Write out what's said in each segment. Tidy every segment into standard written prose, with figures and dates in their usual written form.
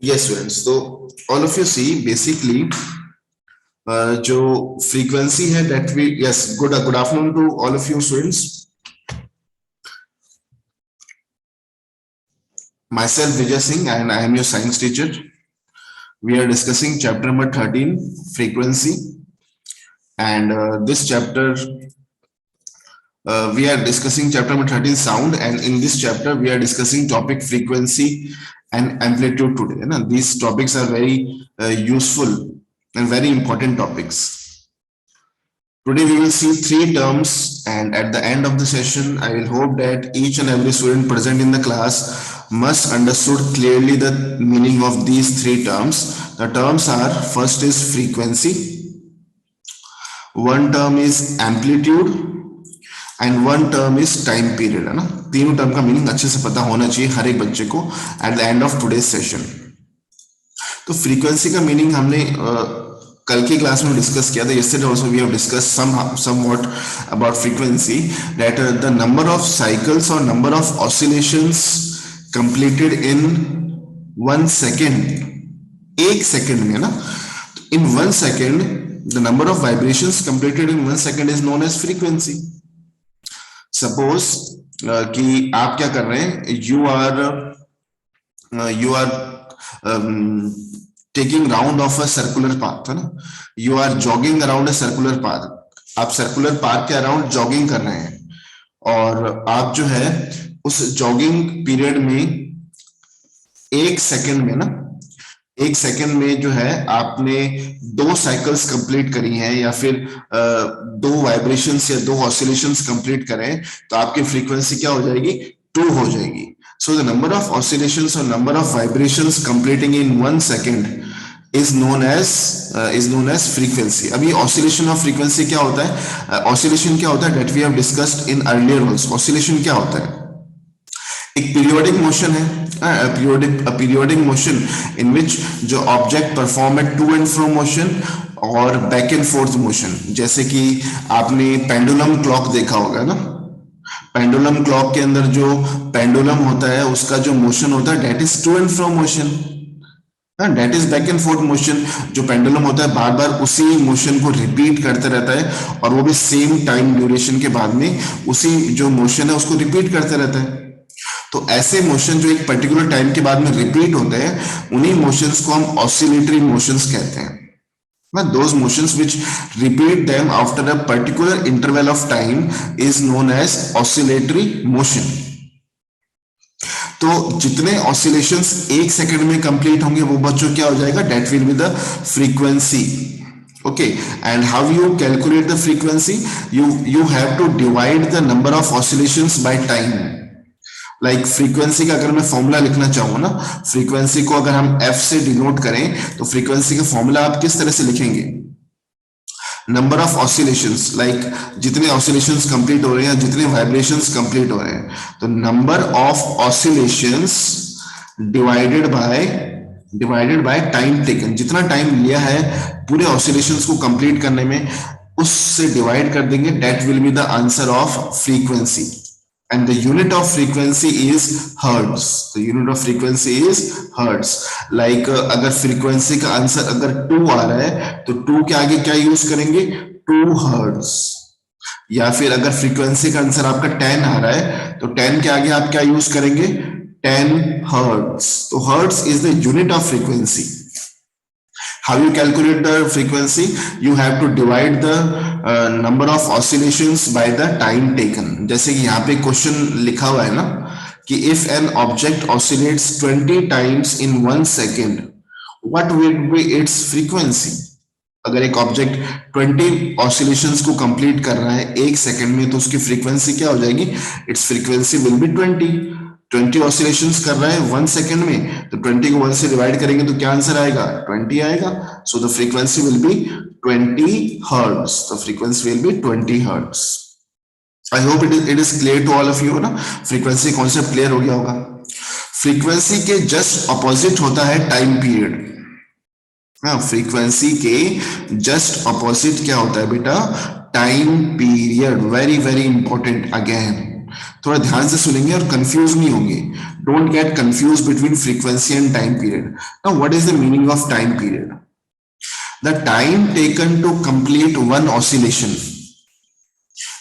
Yes, students. So all of you see basically जो frequency है that we yes good afternoon to all of you students. Myself Vijay Singh and I am your science teacher. We are discussing chapter number 13 frequency and this chapter we are discussing chapter number 13 sound, and in this chapter we are discussing topic frequency and amplitude today. And these topics are very useful and very important topics. Today we will see three terms, and at the end of the session I will hope that each and every student present in the class must understood clearly the meaning of these three terms. The terms are, first is frequency, one term is amplitude and one term is time period, है ना. तीनों term का meaning अच्छे से पता होना चाहिए हर एक बच्चे को at the end of today session. तो फ्रीक्वेंसी का मीनिंग हमने कल की क्लास में डिस्कस किया था. Yesterday also we have discussed somewhat about frequency, that the number of cycles और number of oscillations completed in 1 second, एक सेकेंड में ना, in 1 second the number of vibrations completed in 1 second is known as frequency. Suppose कि आप क्या कर रहे हैं, you are taking round of a circular path, है ना. You are jogging around a circular path. आप सर्कुलर पाथ के अराउंड जॉगिंग कर रहे हैं और आप जो है उस जॉगिंग पीरियड में एक सेकंड में ना, एक सेकंड में जो है आपने 2 साइकिल्स कंप्लीट करी हैं या फिर 2 वाइब्रेशंस या 2 ऑसिलेशंस कंप्लीट करें, तो आपकी फ्रीक्वेंसी क्या हो जाएगी, 2 हो जाएगी. So the number of oscillations और number of vibrations completing in 1 second is known as frequency. अभी ऑसिलेशन ऑफ फ्रीक्वेंसी क्या होता है, ऑसिलेशन क्या होता है, that we have discussed in earlier also. Oscillation क्या होता है, एक पीरियोडिक मोशन है, पीरियोडिक मोशन इन विच जो object perform at to and fro motion और बैक एंड फोर्थ मोशन. जैसे कि आपने पेंडुलम क्लॉक देखा होगा ना. पेंडुलम क्लॉक के अंदर जो पेंडुलम होता है उसका जो मोशन होता है that is to and fro motion, that is back and forth motion. जो पेंडुलम होता है बार बार उसी मोशन को रिपीट करते रहता है और वो भी सेम टाइम ड्यूरेशन के बाद में उसी जो मोशन है उसको रिपीट करते रहता है. तो ऐसे मोशन जो एक पर्टिकुलर टाइम के बाद में रिपीट होते हैं उन्हीं मोशंस को हम ऑसिलेटरी मोशंस कहते हैं. Those motions which repeat them after a particular interval of time is known as oscillatory motion. तो जितने ऑसिलेशंस एक सेकंड में कंप्लीट होंगे वो बच्चों क्या हो जाएगा, that will be the frequency. Okay, and how you calculate the frequency? You have to divide the number of oscillations by time. Like frequency का अगर मैं फॉर्मूला लिखना चाहूँ ना, फ्रीक्वेंसी को अगर हम एफ से डिनोट करें तो फ्रीक्वेंसी का फॉर्मूला आप किस तरह से लिखेंगे, नंबर ऑफ ऑसिलेशंस, लाइक जितने ऑसिलेशंस कंप्लीट हो रहे हैं, जितने वाइब्रेशंस कंप्लीट हो रहे हैं, तो number of oscillations divided by time taken. जितना टाइम लिया है पूरे ऑसिलेशंस को कंप्लीट करने में उससे डिवाइड कर देंगे, that will be the answer of frequency. And the unit of frequency is hertz. The unit of frequency is hertz. Like अगर frequency का आंसर अगर 2 आ रहा है तो 2 के आगे क्या यूज करेंगे, 2 hertz. या फिर अगर frequency का आंसर आपका 10 आ रहा है तो 10 के आगे आप क्या यूज करेंगे, 10 hertz. तो hertz is the unit of frequency. How you calculate the frequency? You have to divide the number of oscillations by the time taken. जैसे कि यहाँ पे क्वेश्चन लिखा हुआ है ना कि if an object oscillates 20 times in 1 second, what will be its frequency? अगर एक ऑब्जेक्ट 20 ऑसिलेशंस को कंप्लीट कर रहा है एक सेकंड में तो उसकी फ्रीक्वेंसी क्या हो जाएगी, it's frequency will be 20 oscillations कर रहा है 1 सेकंड में, तो 20 को 1 से डिवाइड करेंगे तो क्या आंसर आएगा, 20 आएगा. So the frequency will be 20 hertz. The frequency will be 20 hertz. I hope it is clear to all of you ना. फ्रीक्वेंसी कॉन्सेप्ट क्लियर हो गया होगा. फ्रीक्वेंसी के जस्ट अपोजिट होता है टाइम पीरियड. फ्रीक्वेंसी के जस्ट अपोजिट क्या होता है बेटा, time period. Very very important again. थोड़ा ध्यान से सुनेंगे और कंफ्यूज नहीं होंगे. Don't get confuse between frequency and time period. Now what is the meaning of time period? The time taken to complete one oscillation.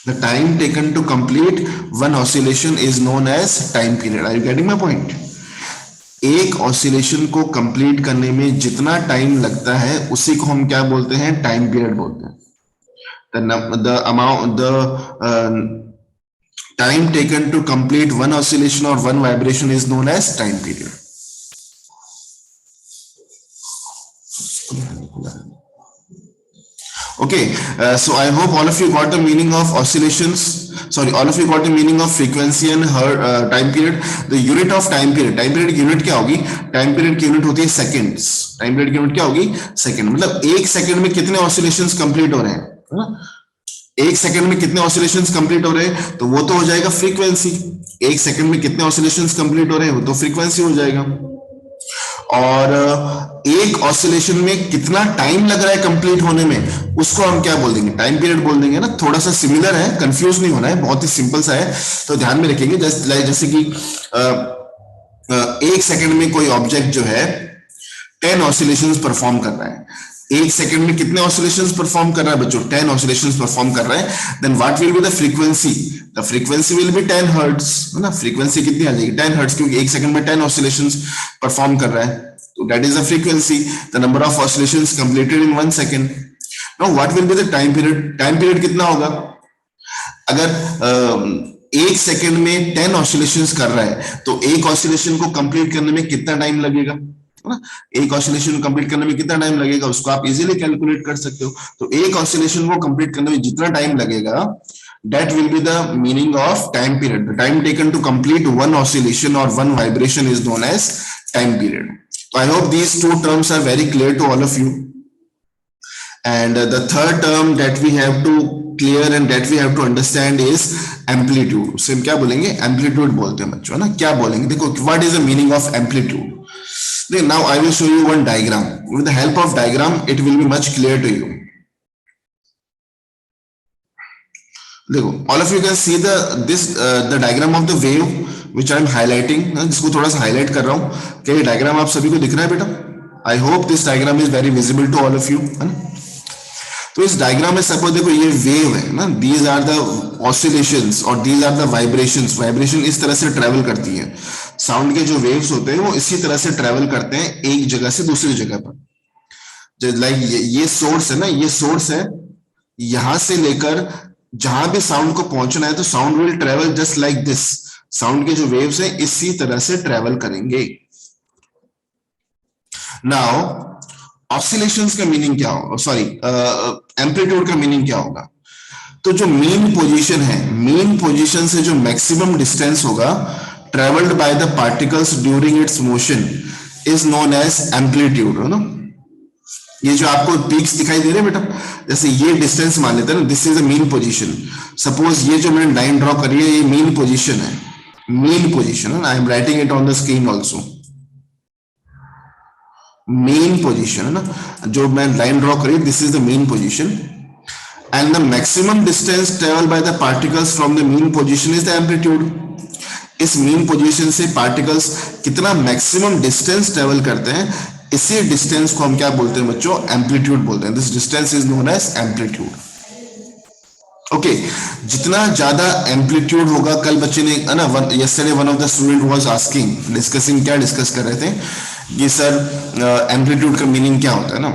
The time taken to complete one oscillation is known as time period. Are you getting my point? एक oscillation को complete करने में जितना time लगता है उसी को हम क्या बोलते हैं? टाइम पीरियड बोलते हैं. The time taken to complete one oscillation or one vibration is known as time period. Okay, so I hope all of you got the meaning of oscillations. Sorry, all of you got the meaning of frequency and time period. The unit of time period. Time period की unit क्या होगी? Time period की unit होती है seconds. Time period की unit क्या होगी? Second. मतलब एक सेकंड में कितने oscillations complete हो रहे हैं, है ना? एक सेकंड में कितने ऑसिलेशंस कंप्लीट हो रहे हैं, तो वो तो हो जाएगा फ्रीक्वेंसी. एक सेकंड में कितने ऑसिलेशंस कंप्लीट हो रहे हैं, वो तो फ्रीक्वेंसी हो जाएगा. और एक ऑसिलेशन में कितना टाइम लग रहा है कंप्लीट होने में, उसको हम क्या बोल देंगे? टाइम पीरियड बोल देंगे ना. थोड़ा सा सिमिलर है, कंफ्यूज नहीं होना है, बहुत ही सिंपल सा है, तो ध्यान में रखेंगे. जैसे कि एक सेकंड में कोई ऑब्जेक्ट जो है 10 ऑसिलेशंस परफॉर्म कर रहा है. एक सेकंड में कितने ऑसिलेशंस परफॉर्म कर रहा है बच्चों? 10 ऑसिलेशंस परफॉर्म कर रहा है. Then what will be the frequency? The frequency will be 10 hertz, है ना. फ्रीक्वेंसी कितनी आ जाएगी? 10 हर्ट्ज, क्योंकि एक सेकंड में 10 ऑसिलेशंस परफॉर्म कर रहा है, तो that is the frequency. The number of oscillations completed in 1 second. Now what will be the time period? Time period कितना होगा? अगर एक सेकंड में 10 ऑसिलेशंस कर रहा है, तो एक ऑसिलेशन को कंप्लीट करने में कितना टाइम लगेगा, ना. एक ऑसिलेशन कंप्लीट करने में कितना टाइम लगेगा, उसको आप इजीली कैलकुलेट कर सकते हो. तो एक ऑसिलेशन को कंप्लीट करने में जितना टाइम लगेगा, that will be the meaning of time period. The time taken to complete one oscillation or one vibration is known as time period. So I hope these two terms are very clear to all of you. And the third term that we have to clear and that we have to understand is amplitude. So क्या बोलेंगे? Amplitude बोलते हैं बच्चों, ना. क्या बोलेंगे? देखो, what is the meaning of amplitude? Now I will show you one diagram. With the help of diagram, it will be much clear to you. देखो, all of you can see the diagram of the wave which I am highlighting. जिसको थोड़ा सा highlight कर रहा हूँ. क्या ये diagram आप सभी को दिख रहा है बेटा? I hope this diagram is very visible to all of you, है ना. तो इस डायग्राम में सपोज देखो, ये वेव है ना. दीज आर द ऑसिलेशंस और these are the vibrations. Vibration इस तरह से ट्रेवल करती है. साउंड के जो वेव्स होते हैं वो इसी तरह से ट्रेवल करते हैं एक जगह से दूसरी जगह पर. लाइक ये सोर्स है ना, ये सोर्स है. यहां से लेकर जहां भी साउंड को पहुंचना है, तो sound will travel just like this. Sound के जो वेव्स हैं इसी तरह से ट्रेवल करेंगे. नाउ ऑसिलेशंस का मीनिंग क्या होगा? सॉरी, एम्पलीट्यूड का मीनिंग क्या होगा? तो जो मीन पोजीशन है, मीन पोजीशन से जो मैक्सिमम डिस्टेंस होगा travelled by the particles during its motion is known as amplitude, है ना. ये जो आपको पीक्स दिखाई दे रहे हैं बेटा, जैसे ये डिस्टेंस मान लेते हैं ना, this is a mean position. Suppose ये जो मैंने लाइन ड्रॉ करी है, ये मीन पोजीशन है. मीन पोजीशन है ना. I am writing it on the screen also. Main position है ना, जो मैं लाइन ड्रॉ करी, this is the main position. And the maximum distance travel by the particles from the main position is the amplitude. इस main position से particles कितना maximum distance travel करते हैं, इसी डिस्टेंस को हम क्या बोलते हैं बच्चों? एम्पलीट्यूड बोलते हैं. This distance is known as amplitude. Okay, जितना ज्यादा एम्पलीट्यूड होगा, कल बच्चे ने, है ना, yesterday one of the student was asking, discussing, क्या डिस्कस कर रहे थे कि सर एम्पलीट्यूड का मीनिंग क्या होता है ना.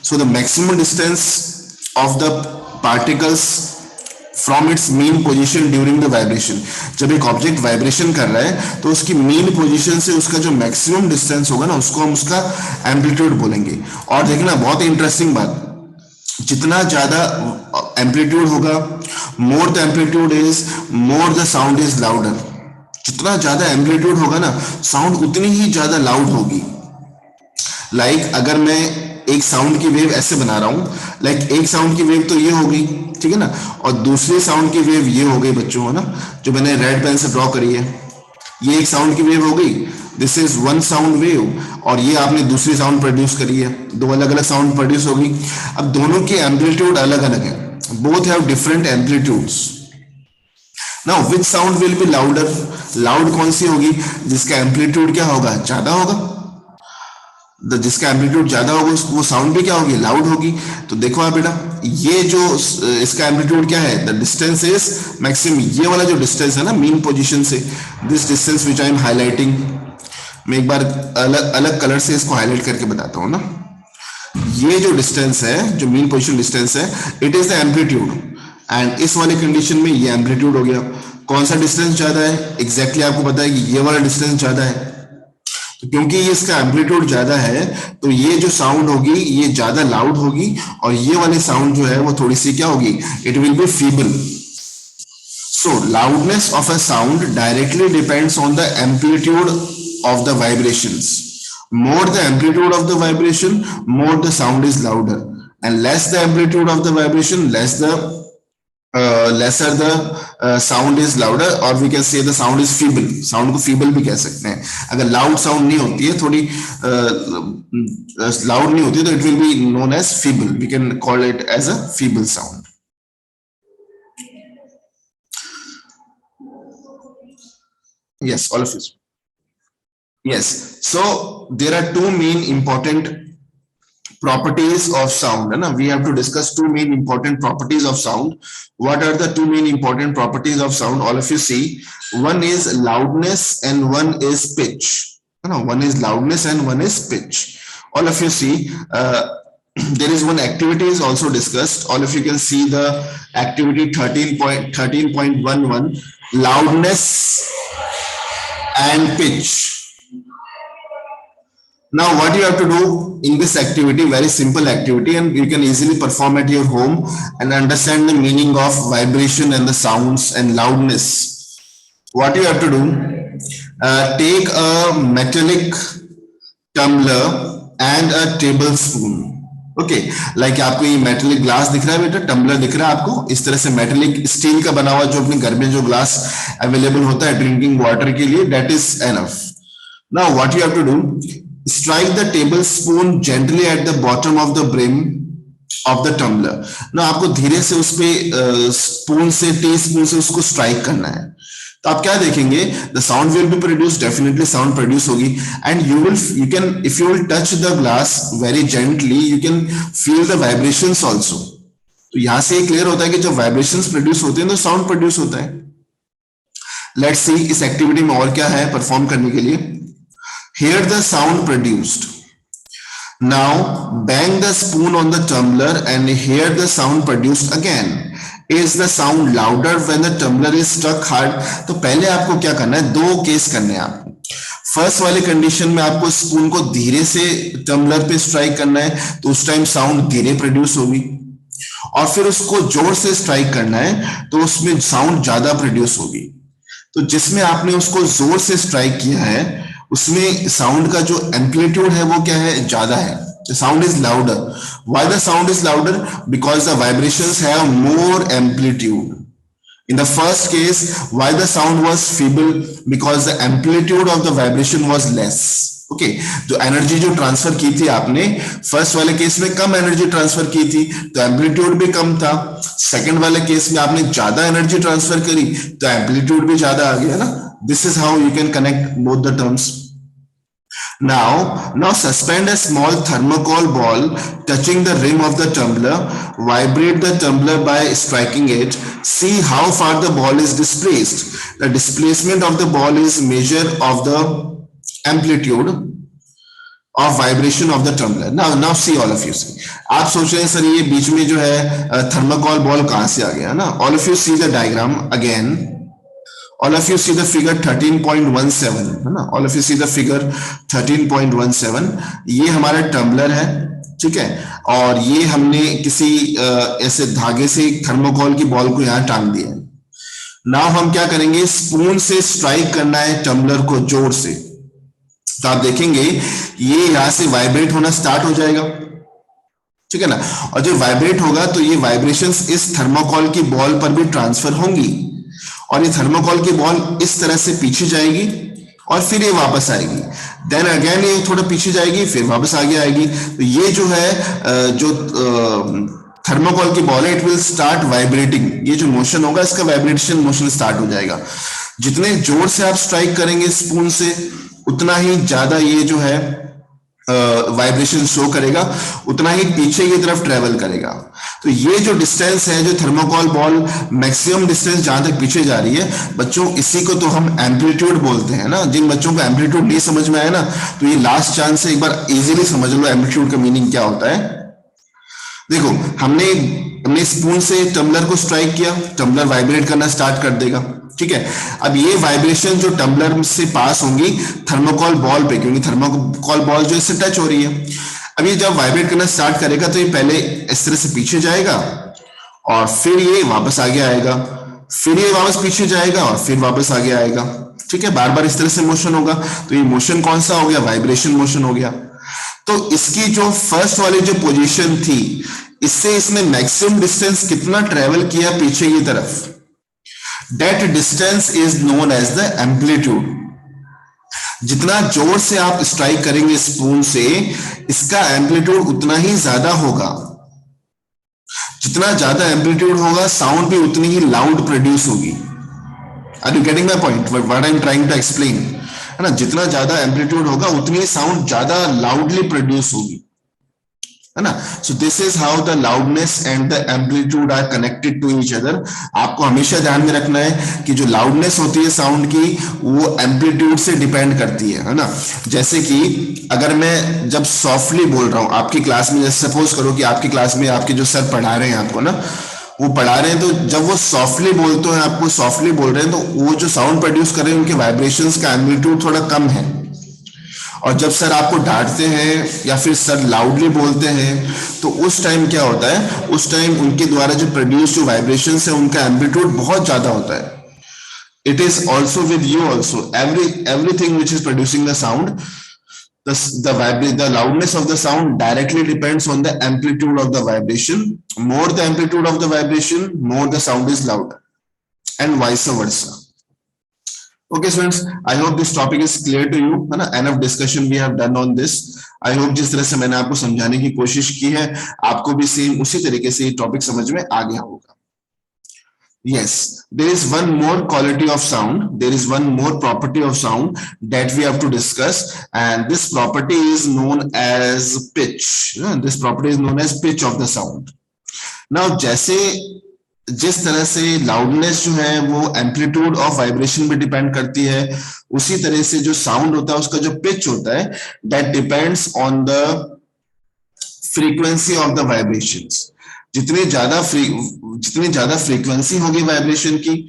So the maximum distance of the particles from its mean position during the vibration. जब एक ऑब्जेक्ट वाइब्रेशन कर रहा है तो उसकी मीन पोजीशन से उसका जो मैक्सिमम डिस्टेंस होगा ना, उसको हम उसका एम्पलीट्यूड बोलेंगे. और देखना, बहुत ही इंटरेस्टिंग बात, जितना ज्यादा एम्पलीट्यूड होगा, more the amplitude is, more the sound is louder. जितना ज्यादा एम्पलीट्यूड होगा ना, साउंड उतनी ही ज्यादा लाउड होगी. लाइक अगर मैं एक साउंड की वेव ऐसे बना रहा हूं, लाइक एक साउंड की वेव तो ये होगी, ठीक है ना, और दूसरी साउंड की वेव ये हो गई बच्चों, है ना, जो मैंने रेड पेन से ड्रॉ करी है. ये एक साउंड की वेव हो गई, this is one sound wave, और ये आपने दूसरी साउंड प्रोड्यूस करी है, दो अलग अलग साउंड प्रोड्यूस होगी. अब दोनों की एम्पलीट्यूड अलग अलग है, both have different amplitudes. Now which sound will be louder, loud कौन सी होगी, जिसका एम्पलीट्यूड क्या होगा, ज्यादा होगा। जिसका एम्पलीट्यूड ज्यादा होगा वो साउंड भी क्या होगी, लाउड होगी। तो देखो आप बेटा, ये जो इसका एम्पलीट्यूड क्या है, द डिस्टेंस इज मैक्सिमम, ये वाला जो डिस्टेंस है ना मीन पोजीशन से, this distance which I am highlighting, मैं एक बार अलग अलग कलर से इसको हाईलाइट करके बताता हूं ना। ये जो डिस्टेंस है, जो मीन पोजीशन डिस्टेंस है, it is the amplitude, and इस वाले कंडीशन में ये एम्पलीट्यूड हो गया। कौन सा डिस्टेंस ज्यादा है, एग्जैक्टली आपको पता है कि ये वाला डिस्टेंस ज्यादा है। तो क्योंकि ये इसका एम्पलीट्यूड ज्यादा है, तो ये जो साउंड होगी ये ज्यादा लाउड होगी, और ये वाली साउंड जो है वो थोड़ी सी क्या होगी, it will be feeble. So loudness of a sound directly depends on the amplitude of the vibrations. More the amplitude of the vibration, more the sound is louder, and less the amplitude of the vibration, lesser the sound is louder, or we can say the sound is feeble. Sound को feeble भी कह सकते हैं। अगर loud sound नहीं होती है, थोड़ी loud नहीं होती है, तो it will be known as feeble. We can call it as a feeble sound. Yes, all of you. Yes, so there are two main important properties of sound, है ना? We have to discuss two main important properties of sound. What are the two main important properties of sound? All of you see, one is loudness and one is pitch. No, one is loudness and one is pitch. All of you see, there is one activity is also discussed. All of you can see the activity 13.11, loudness and pitch. Now what you have to do in this activity, very simple activity, and you can easily perform at your home and understand the meaning of vibration and the sounds and loudness. What you have to do, take a metallic tumbler and a tablespoon. Okay, like आपको ये metallic glass दिख रहा है बेटा, tumbler दिख रहा है आपको, इस तरह से मेटेलिक स्टील का बना हुआ जो अपने घर में जो ग्लास अवेलेबल होता है ड्रिंकिंग वाटर के लिए, that is enough. Now what you have to do, strike the tablespoon gently at the bottom of the brim of the tumbler. Now आपको धीरे से उस पे स्पून से, टी स्पून से उसको स्ट्राइक करना है। तो आप क्या देखेंगे, the sound will be produced, definitely sound produce होगी, and you can if you will touch the glass very gently, you can feel the vibrations also. तो यहां से क्लियर होता है कि जब vibrations produce होते हैं तो sound produce होता है। Let's see इस एक्टिविटी में और क्या है परफॉर्म करने के लिए। Hear the sound produced. Now bang the spoon on the tumbler and hear the sound produced again. Is the sound louder when the tumbler is struck hard? तो पहले आपको क्या करना है, दो केस करने हैं आपको। फर्स्ट वाली कंडीशन में आपको स्पून को धीरे से टम्बलर पे स्ट्राइक करना है, तो उस टाइम साउंड धीरे प्रोड्यूस होगी, और फिर उसको जोर से स्ट्राइक करना है तो उसमें साउंड ज्यादा प्रोड्यूस होगी। तो जिसमें आपने उसको जोर से स्ट्राइक किया है उसमें साउंड का जो एम्पलीट्यूड है वो क्या है, ज्यादा है। The sound is louder. Why the sound is louder? Because the vibrations have more amplitude. In the first case, why the sound was feeble? Because the amplitude of the vibration was less. Okay, जो energy जो transfer की थी आपने first वाले case में कम energy transfer की थी तो एम्पलीट्यूड भी कम था। सेकंड वाले केस में आपने ज्यादा एनर्जी ट्रांसफर करी तो एम्पलीट्यूड भी ज्यादा आ गया ना। This is how you can connect both the terms. Now suspend a small thermocol ball touching the rim of the tumbler. Vibrate the tumbler by striking it. See how far the ball is displaced. The displacement of the ball is measure of the amplitude of vibration of the tumbler. Now see all of you see. आप सोच रहे हैं sir ये बीच में जो है thermocol ball कहां से आ गया ना। All of you see the diagram again. All of you see the figure 13.17 है ना। All of you see the figure 13.17. ये हमारा टम्बलर है, ठीक है, और ये हमने किसी ऐसे धागे से थर्मोकॉल की बॉल को यहाँ टांग दिया है। नाउ हम क्या करेंगे, स्पून से स्ट्राइक करना है टम्बलर को जोर से। तो आप देखेंगे ये यहाँ से वाइब्रेट होना स्टार्ट हो जाएगा, ठीक है ना, और जब वाइब्रेट होगा तो ये वाइब्रेशंस इस थर्मोकॉल की बॉल पर भी ट्रांसफर होंगी, और ये थर्मोकॉल की बॉल इस तरह से पीछे जाएगी और फिर ये वापस आएगी, देन अगेन ये थोड़ा पीछे जाएगी फिर वापस आगे आएगी। तो ये जो है जो थर्मोकॉल की बॉल है, इट विल स्टार्ट वाइब्रेटिंग, ये जो मोशन होगा इसका वाइब्रेशन मोशन स्टार्ट हो जाएगा। जितने जोर से आप स्ट्राइक करेंगे स्पून से उतना ही ज्यादा ये जो है वाइब्रेशन शो करेगा, उतना ही पीछे की तरफ ट्रेवल करेगा। तो ये जो डिस्टेंस है, जो थर्मोकॉल बॉल मैक्सिमम डिस्टेंस जहां तक पीछे जा रही है बच्चों, इसी को तो हम एम्पलीट्यूड बोलते हैं ना। जिन बच्चों को एम्पलीट्यूड नहीं समझ में आया ना, तो ये लास्ट चांस है, एक बार इजीली समझ लो एम्पलीट्यूड का मीनिंग क्या होता है। देखो, हमने स्पून से टम्बलर को स्ट्राइक किया, टम्बलर वाइब्रेट करना स्टार्ट कर देगा, ठीक है। अब ये वाइब्रेशन जो टम्बलर से पास होंगी थर्मोकॉल बॉल पे, क्योंकि थर्मोकॉल बॉल जो इससे टच हो रही है, अब ये जब वाइब्रेट करना स्टार्ट करेगा तो ये पहले इस तरह से पीछे जाएगा और फिर ये वापस आगे आएगा, फिर ये वापस पीछे जाएगा और फिर वापस आगे आएगा, ठीक है। बार बार इस तरह से मोशन होगा, तो ये मोशन कौन सा हो गया, वाइब्रेशन मोशन हो गया। तो इसकी जो फर्स्ट वाली जो पोजीशन थी, इससे इसने मैक्सिमम डिस्टेंस कितना ट्रेवल किया पीछे की तरफ, that distance is known as the amplitude. जितना जोर से आप स्ट्राइक करेंगे स्पून से, इसका एम्पलीट्यूड उतना ही ज्यादा होगा। जितना ज्यादा एम्पलीट्यूड होगा साउंड भी उतनी ही लाउड प्रोड्यूस होगी। Are you getting my point, what I am trying to explain, है ना। जितना ज्यादा एम्पलीट्यूड होगा उतनी साउंड ज्यादा लाउडली प्रोड्यूस होगी, है ना। So this is how the loudness and the amplitude are connected to each other. आपको हमेशा ध्यान में रखना है कि जो लाउडनेस होती है साउंड की, वो एम्पलीट्यूड से डिपेंड करती है ना। जैसे कि अगर मैं जब सॉफ्टली बोल रहा हूं आपकी क्लास में, जैसे सपोज करो कि आपकी क्लास में आपके जो सर पढ़ा रहे हैं आपको ना, वो पढ़ा रहे हैं, तो जब वो सॉफ्टली बोलते हैं, आपको सॉफ्टली बोल रहे हैं, तो वो जो साउंड प्रोड्यूस कर रहे हैं उनके वाइब्रेशंस का एम्पलीट्यूड थोड़ा कम है। और जब सर आपको डांटते हैं या फिर सर लाउडली बोलते हैं, तो उस टाइम क्या होता है, उस टाइम उनके द्वारा जो प्रोड्यूस जो वाइब्रेशंस है उनका एम्पलीट्यूड बहुत ज्यादा होता है। It is also with you also, everything which is producing the sound, the loudness of the sound directly depends on the amplitude of the vibration. More the amplitude of the vibration, more the sound is loud, and vice versa. Okay students, I hope this topic is clear to you, है ना। Enough discussion we have done on this. I hope जिस तरह से मैंने आपको समझाने की कोशिश की है, आपको भी सेम उसी तरीके से ये टॉपिक समझ में आ गया होगा। Yes, there is one more quality of sound, there is one more property of sound that we have to discuss, and this property is known as pitch. This property is known as pitch of the sound. Now, जैसे जिस तरह से loudness जो है वो amplitude of vibration पे depend करती है, उसी तरह से जो साउंड होता है उसका जो पिच होता है, that depends on the frequency of the vibrations. जितनी ज्यादा फ्रीक्वेंसी होगी वाइब्रेशन की,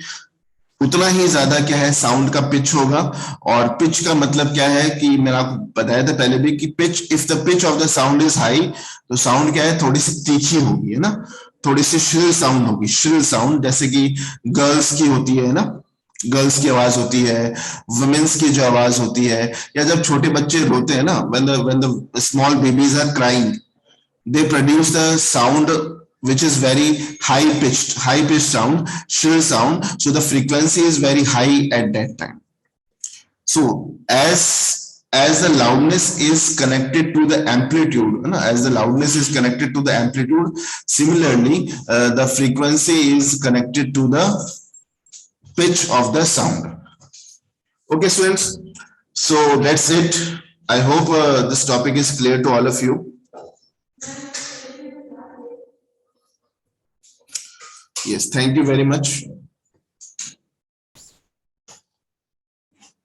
उतना ही ज्यादा क्या है साउंड का पिच होगा। और पिच का मतलब क्या है कि मैंने आपको बताया था पहले भी कि pitch, if the pitch of the sound is high, तो साउंड क्या है, थोड़ी सी तीखी होगी, है ना, थोड़ी सी श्रिल साउंड होगी। श्रिल साउंड जैसे कि गर्ल्स की होती है ना, गर्ल्स की आवाज होती है, वुमेन्स की जो आवाज होती है, या जब छोटे बच्चे रोते हैं ना, when the small babies are crying, they produce the sound which is very high pitched sound, shrill sound. So the frequency is very high at that time. So as the loudness is connected to the amplitude, as the loudness is connected to the amplitude, similarly the frequency is connected to the pitch of the sound. Okay students, so that's it. I hope this topic is clear to all of you. Yes, thank you very much.